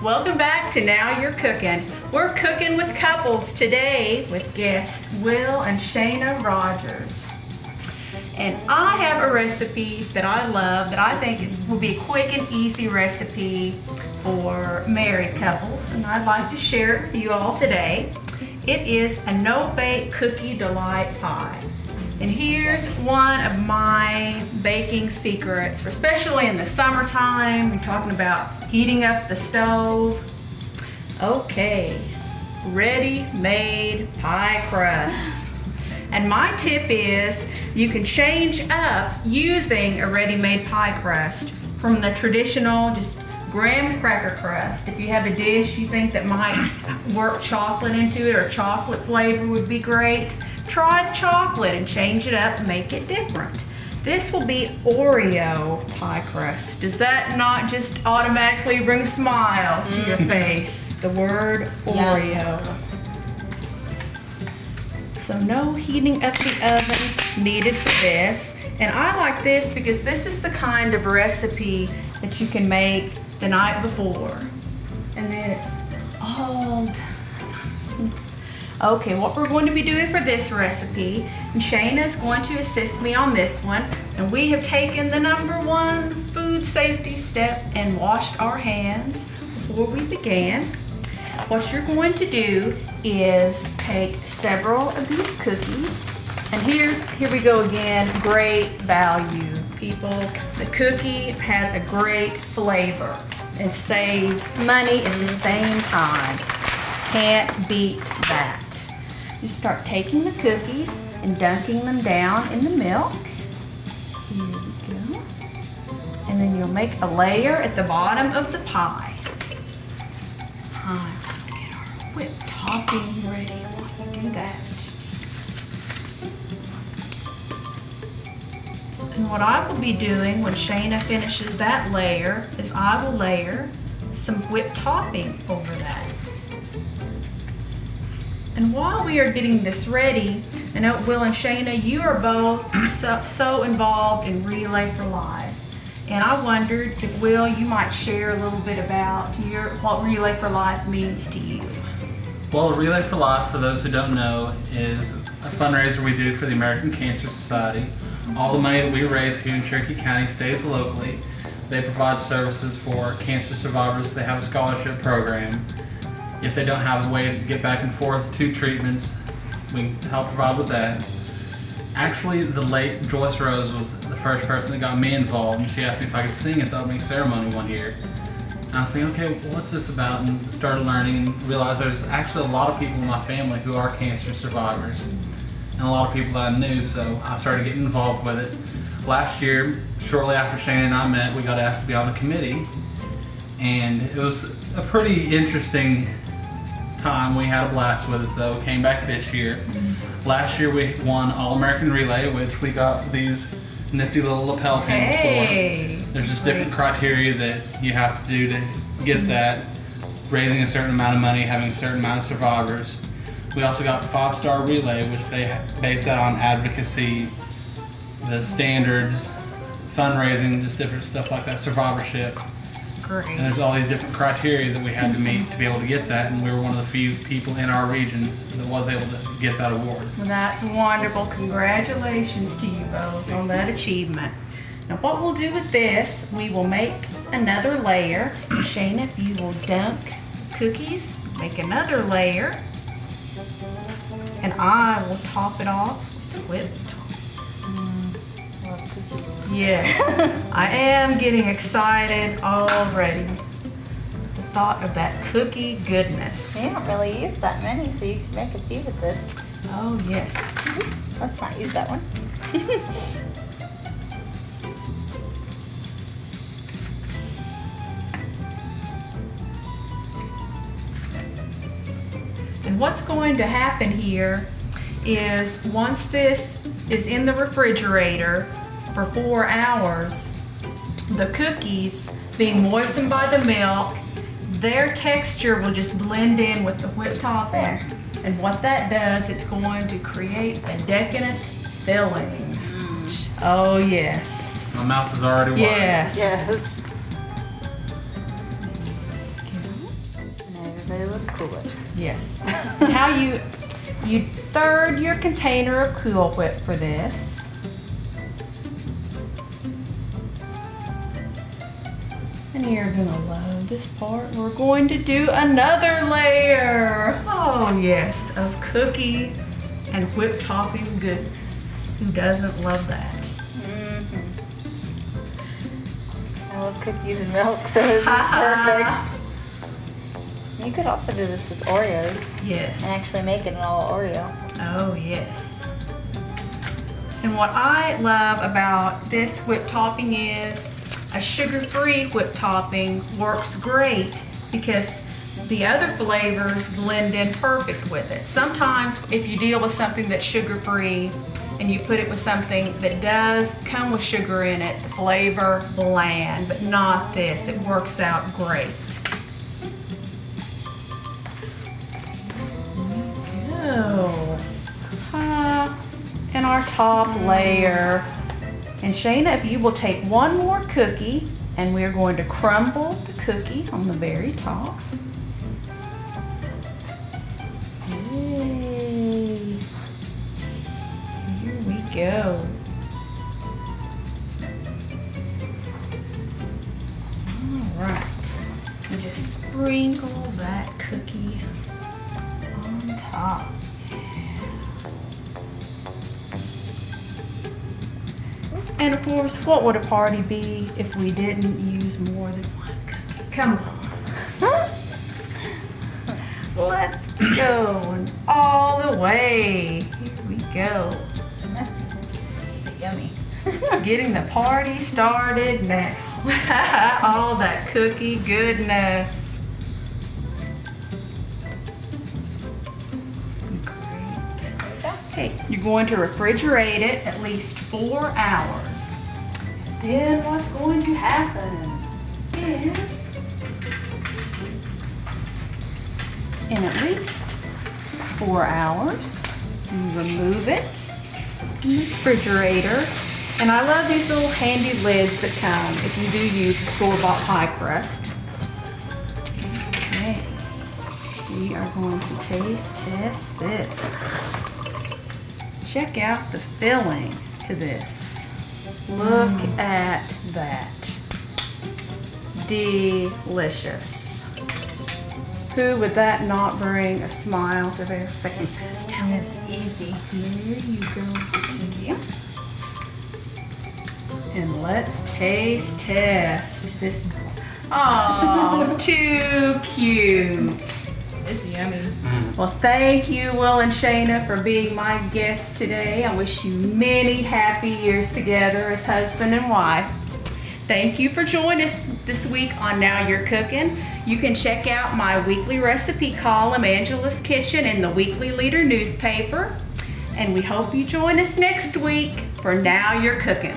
Welcome back to Now You're Cooking. We're cooking with couples today with guests Will and Shayna Rogers. And I have a recipe that I love that I think will be a quick and easy recipe for married couples, and I'd like to share it with you all today. It is a no-bake cookie delight pie. And here's one of my baking secrets, especially in the summertime. We're talking about heating up the stove. Okay, ready-made pie crust. And my tip is you can change up using a ready-made pie crust from the traditional just graham cracker crust. If you have a dish you think that might work chocolate into it or chocolate flavor would be great, try the chocolate and change it up and make it different. This will be Oreo pie crust. Does that not just automatically bring a smile to your face? The word Oreo. So no heating up the oven needed for this. And I like this because this is the kind of recipe that you can make the night before. And then it's all done. Okay, what we're going to be doing for this recipe, and Shayna is going to assist me on this one, and we have taken the #1 food safety step and washed our hands before we began. What you're going to do is take several of these cookies, and here we go again, great value, people. The cookie has a great flavor and saves money at the same time. Can't beat that. You start taking the cookies and dunking them down in the milk. Here we go. And then you'll make a layer at the bottom of the pie. Time to get our whipped topping ready while we do that. And what I will be doing when Shayna finishes that layer is I will layer some whipped topping over that. And while we are getting this ready, I know Will and Shayna, you are both so involved in Relay for Life. And I wondered if, Will, you might share a little bit about what Relay for Life means to you. Well, Relay for Life, for those who don't know, is a fundraiser we do for the American Cancer Society. All the money that we raise here in Cherokee County stays locally. They provide services for cancer survivors. They have a scholarship program. If they don't have a way to get back and forth to treatments, we help provide with that. Actually, the late Joyce Rose was the first person that got me involved, and she asked me if I could sing at the opening ceremony one year. And I was thinking, okay, well, what's this about? And started learning and realized there's actually a lot of people in my family who are cancer survivors, and a lot of people that I knew, so I started getting involved with it. Last year, shortly after Shane and I met, we got asked to be on the committee, and it was a pretty interesting time. We had a blast with it though. Came back this year. Last year we won All-American Relay, which we got these nifty little lapel pins for. There's just different criteria that you have to do to get that. Raising a certain amount of money, having a certain amount of survivors. We also got 5-star Relay, which they base that on advocacy, the standards, fundraising, just different stuff like that, survivorship. Great. And there's all these different criteria that we had to meet to be able to get that, and we were one of the few people in our region that was able to get that award. Well, that's wonderful. Congratulations to you both on that achievement. Now what we'll do with this, we will make another layer. Shayna, if you will dunk cookies, make another layer, and I will top it off with yes, I am getting excited already. The thought of that cookie goodness. You don't really use that many, so you can make a few with this. Oh, yes. Let's not use that one. And what's going to happen here is once this is in the refrigerator for 4 hours, the cookies being moistened by the milk, their texture will just blend in with the whipped topping. And what that does, it's going to create a decadent filling. Oh yes. My mouth is already watering. Yes. Yes. but let's cool it. Yes. How you third your container of Cool Whip for this. And you're gonna love this part. We're going to do another layer. Oh yes, of cookie and whipped topping goodness. Who doesn't love that? I love cookies and milk, so this is perfect. You could also do this with Oreos. Yes. And actually make it an all Oreo. Oh yes. And what I love about this whipped topping is a sugar-free whipped topping works great because the other flavors blend in perfect with it. Sometimes if you deal with something that's sugar-free and you put it with something that does come with sugar in it, the flavor bland, but not this. It works out great. There we go. And our top layer. And Shayna, if you will take one more cookie, and we're going to crumble the cookie on the very top. Yay. Here we go. All right. And just sprinkle that cookie on top. And of course, what would a party be if we didn't use more than one cookie? Come on. Let's go and all the way. Here we go. Yummy. Getting the party started now. All that cookie goodness. Okay, you're going to refrigerate it at least 4 hours. Then what's going to happen is, in at least 4 hours, you remove it from the refrigerator. And I love these little handy lids that come if you do use a store-bought pie crust. Okay, we are going to taste test this. Check out the filling to this. Look at that. Delicious. Who would that not bring a smile to their faces? Tell me. It's easy. There you go. Thank you. And let's taste test this. Oh, too cute. It's yummy. Well, thank you, Will and Shayna, for being my guests today. I wish you many happy years together as husband and wife. Thank you for joining us this week on Now You're Cooking. You can check out my weekly recipe column, Angela's Kitchen, in the Weekly Leader newspaper. And we hope you join us next week for Now You're Cooking.